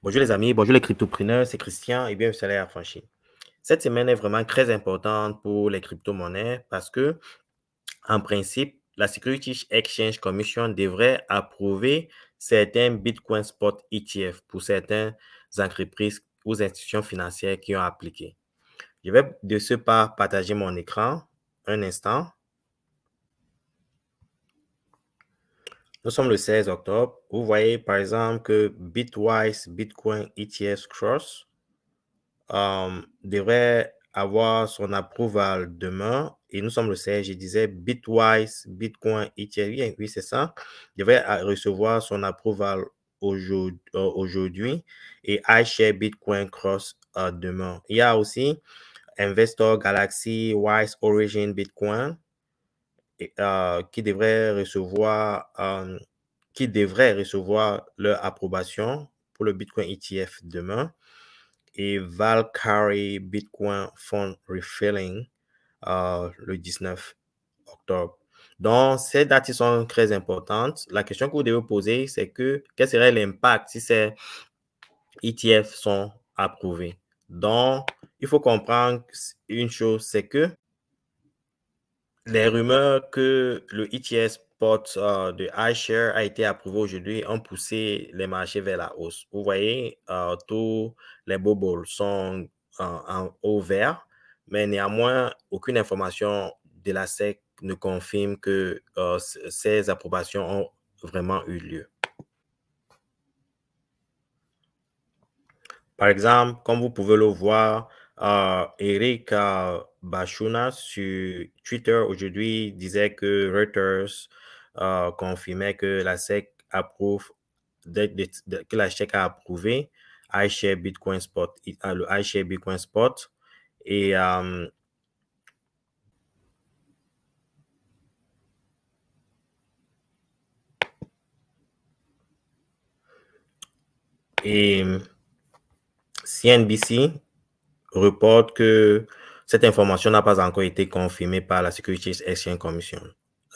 Bonjour les amis, bonjour les cryptopreneurs, c'est Christian et bienvenue sur l'air affranchi. Cette semaine est vraiment très importante pour les crypto-monnaies parce que, en principe, la Securities Exchange Commission devrait approuver certains Bitcoin Spot ETF pour certaines entreprises ou institutions financières qui ont appliqué. Je vais de ce pas partager mon écran un instant. Nous sommes le 16 octobre. Vous voyez par exemple que Bitwise Bitcoin ETF Cross devrait avoir son approval demain. Et nous sommes le 16, je disais Bitwise, Bitcoin, ETF, oui, c'est ça. Devrait recevoir son approval aujourd'hui et iShare Bitcoin Cross demain. Il y a aussi Investor Galaxy, Wise Origin Bitcoin qui devrait recevoir leur approbation pour le Bitcoin ETF demain et Valkyrie Bitcoin Fund Refilling le 19 octobre. Donc, ces dates sont très importantes. La question que vous devez poser, c'est que quel serait l'impact si ces ETF sont approuvés? Donc, il faut comprendre une chose, c'est que les rumeurs que le ETF spot de iShare a été approuvé aujourd'hui ont poussé les marchés vers la hausse. Vous voyez, tous les bubbles sont en haut vert, mais néanmoins, aucune information de la SEC ne confirme que ces approbations ont vraiment eu lieu. Par exemple, comme vous pouvez le voir, Eric Bachuna sur Twitter aujourd'hui disait que Reuters confirmait que la SEC approuve, que la SEC a approuvé iShare Bitcoin Spot, le iShare Bitcoin Spot et CNBC reporte que cette information n'a pas encore été confirmée par la Securities Exchange Commission.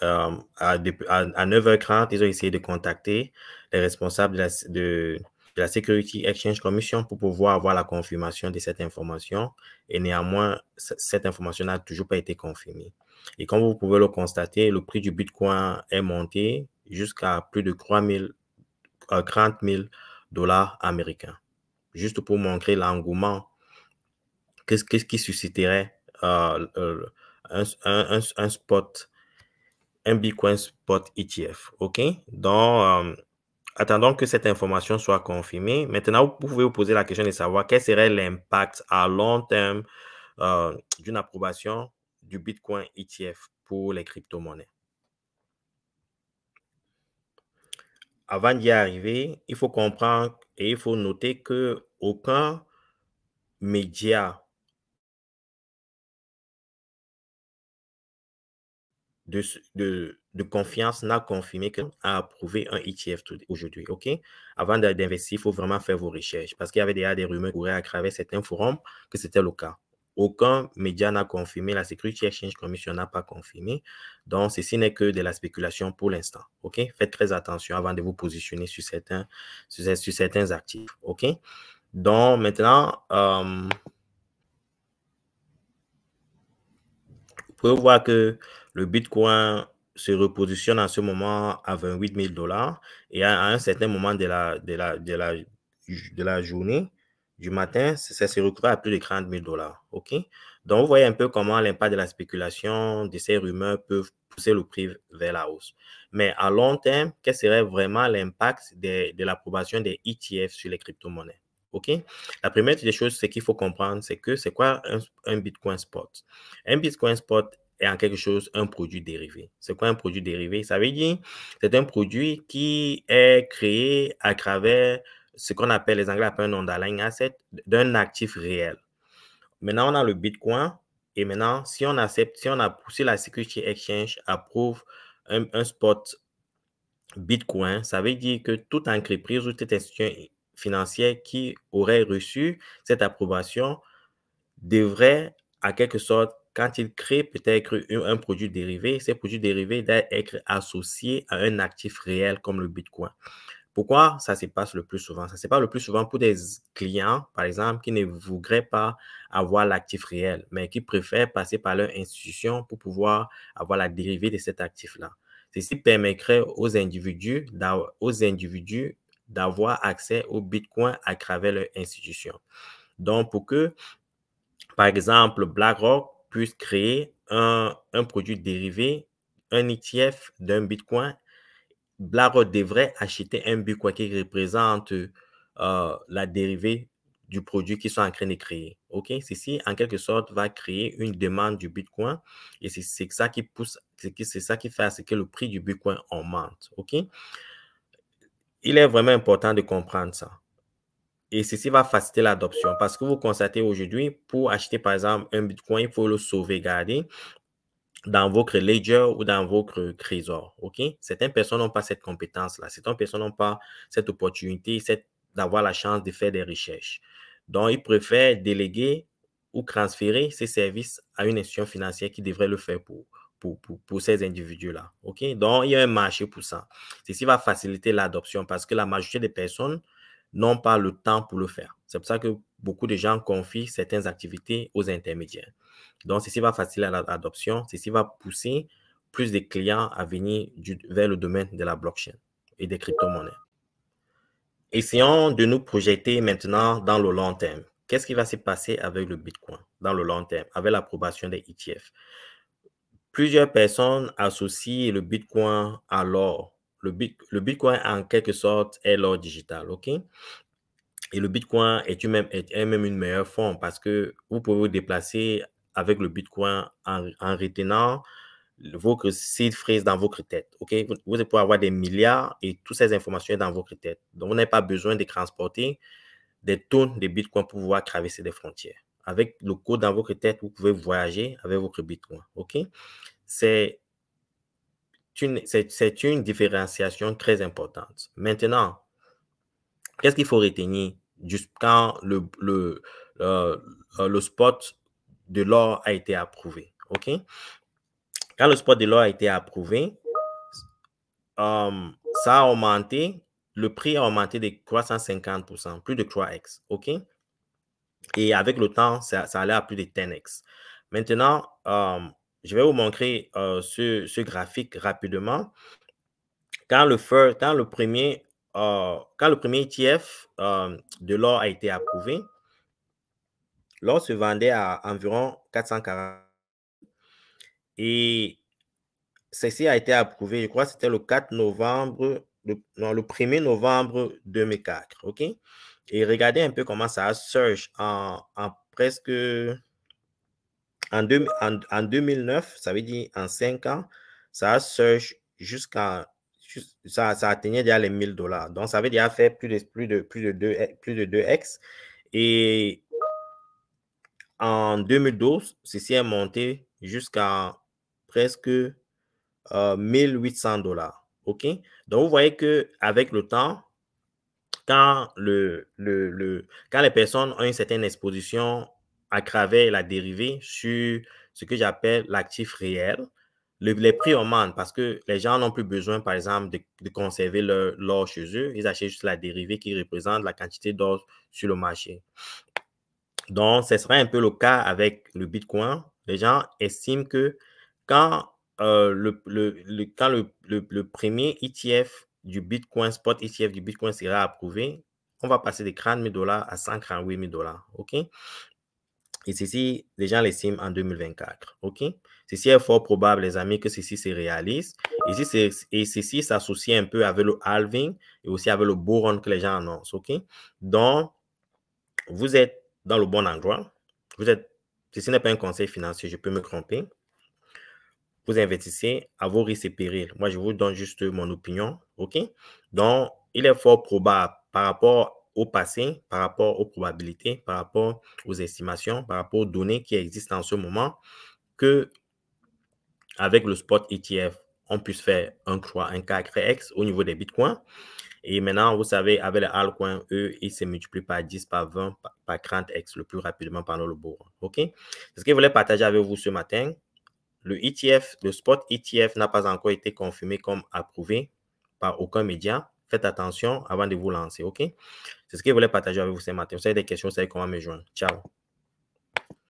À 9h30, ils ont essayé de contacter les responsables de la Securities Exchange Commission pour pouvoir avoir la confirmation de cette information. Et néanmoins, cette information n'a toujours pas été confirmée. Et comme vous pouvez le constater, le prix du Bitcoin est monté jusqu'à plus de 30 000 dollars américains. Juste pour montrer l'engouement qu'est-ce qui susciterait un spot, un Bitcoin spot ETF. OK? Donc, attendons que cette information soit confirmée. Maintenant, vous pouvez vous poser la question de savoir quel serait l'impact à long terme d'une approbation du Bitcoin ETF pour les crypto-monnaies. Avant d'y arriver, il faut comprendre et il faut noter que aucun média de confiance n'a confirmé qu'un a approuvé un ETF aujourd'hui, OK? Avant d'investir, il faut vraiment faire vos recherches parce qu'il y avait déjà des rumeurs qui couraient à travers certains forums que c'était le cas. Aucun média n'a confirmé, la Security Exchange Commission n'a pas confirmé. Donc, ceci n'est que de la spéculation pour l'instant, OK? Faites très attention avant de vous positionner sur certains actifs, OK? Donc, maintenant, vous pouvez voir que le Bitcoin se repositionne en ce moment à 28 000 dollars et à un certain moment de la journée, du matin, ça se retrouve à plus de 30 000 dollars. OK? Donc, vous voyez un peu comment l'impact de la spéculation, de ces rumeurs peuvent pousser le prix vers la hausse. Mais à long terme, quel serait vraiment l'impact de l'approbation des ETF sur les crypto-monnaies? OK? La première des choses, c'est qu'il faut comprendre, c'est que c'est quoi un Bitcoin spot? Un Bitcoin spot est en quelque chose un produit dérivé. C'est quoi un produit dérivé? Ça veut dire c'est un produit qui est créé à travers ce qu'on appelle, les Anglais appellent un underlying asset, d'un actif réel. Maintenant, on a le Bitcoin et maintenant, si la Security Exchange approuve un spot Bitcoin, ça veut dire que toute entreprise ou toute institution financière qui aurait reçu cette approbation devrait, à quelque sorte, quand il crée peut-être un produit dérivé, ces produits dérivés doivent être associés à un actif réel comme le Bitcoin Pourquoi ça se passe le plus souvent? Ça se passe le plus souvent pour des clients, par exemple, qui ne voudraient pas avoir l'actif réel, mais qui préfèrent passer par leur institution pour pouvoir avoir la dérivée de cet actif-là. Ceci permettrait aux individus d'avoir accès au Bitcoin à travers leur institution. Donc, pour que, par exemple, BlackRock puisse créer un produit dérivé, un ETF d'un Bitcoin, BlackRock devrait acheter un Bitcoin qui représente la dérivée du produit qu'ils sont en train de créer. OK? Ceci, en quelque sorte, va créer une demande du Bitcoin et c'est ça qui pousse, c'est ça qui fait à ce que le prix du Bitcoin augmente. OK? Il est vraiment important de comprendre ça. Et ceci va faciliter l'adoption parce que vous constatez aujourd'hui, pour acheter par exemple un Bitcoin, il faut le sauvegarder dans votre ledger ou dans votre trésor. OK? Certaines personnes n'ont pas cette compétence-là. Certaines personnes n'ont pas cette opportunité d'avoir la chance de faire des recherches. Donc, ils préfèrent déléguer ou transférer ces services à une institution financière qui devrait le faire pour ces individus-là. OK? Donc, il y a un marché pour ça. Ceci va faciliter l'adoption parce que la majorité des personnes n'ont pas le temps pour le faire. C'est pour ça que beaucoup de gens confient certaines activités aux intermédiaires. Donc, ceci va faciliter l'adoption, ceci va pousser plus de clients à venir vers le domaine de la blockchain et des crypto-monnaies. Essayons de nous projeter maintenant dans le long terme. Qu'est-ce qui va se passer avec le Bitcoin dans le long terme, avec l'approbation des ETF? Plusieurs personnes associent le Bitcoin à l'or. Le Bitcoin, en quelque sorte, est l'or digital, OK? Et le Bitcoin est même une meilleure forme parce que vous pouvez vous déplacer avec le Bitcoin en retenant votre seed phrase dans votre tête. OK? Vous pouvez avoir des milliards et toutes ces informations dans votre tête. Donc, vous n'avez pas besoin de transporter des tonnes de Bitcoin pour pouvoir traverser des frontières. Avec le code dans votre tête, vous pouvez voyager avec votre Bitcoin. OK? C'est une différenciation très importante. Maintenant, qu'est-ce qu'il faut retenir quand le spot de l'or a été approuvé? OK? Quand le spot de l'or a été approuvé, ça a augmenté, le prix a augmenté de 350%, plus de 3x. OK? Et avec le temps, ça allait à plus de 10x. Maintenant, je vais vous montrer ce graphique rapidement. Quand le premier ETF de l'or a été approuvé, l'or se vendait à environ 440 et ceci a été approuvé, je crois que c'était le 4 novembre, le 1er novembre 2004, OK? Et regardez un peu comment ça a surge en presque, en 2009, ça veut dire en 5 ans, ça a surge ça atteignait déjà les $1000. Donc, ça veut dire faire plus de 2x. Et en 2012, ceci est monté jusqu'à presque $1800. OK? Donc, vous voyez qu'avec le temps, quand les personnes ont une certaine exposition à travers la dérivée sur ce que j'appelle l'actif réel, les prix augmentent parce que les gens n'ont plus besoin, par exemple, de conserver l'or chez eux. Ils achètent juste la dérivée qui représente la quantité d'or sur le marché. Donc, ce sera un peu le cas avec le Bitcoin. Les gens estiment que quand le premier ETF du Bitcoin, spot ETF du Bitcoin sera approuvé, on va passer de $30 000 à $138 000. OK? Et ceci, les gens l'estiment en 2024. OK? Ceci est fort probable, les amis, que ceci se réalise. Et ceci s'associe un peu avec le halving et aussi avec le bull run que les gens annoncent. OK? Donc, vous êtes dans le bon endroit. Ceci n'est pas un conseil financier, je peux me tromper. Vous investissez à vos risques et périls. Moi, je vous donne juste mon opinion. OK? Donc, il est fort probable par rapport au passé, par rapport aux probabilités, par rapport aux estimations, par rapport aux données qui existent en ce moment, que avec le spot ETF, on puisse faire un 4x au niveau des bitcoins. Et maintenant, vous savez, avec les altcoins, eux, ils se multiplient par 10, par 20, par 30x le plus rapidement pendant le bourg. OK? C'est ce que je voulais partager avec vous ce matin. Le ETF, le spot ETF n'a pas encore été confirmé comme approuvé par aucun média. faites attention avant de vous lancer, OK? C'est ce que je voulais partager avec vous ce matin. Vous avez des questions, vous savez comment me joindre. Ciao.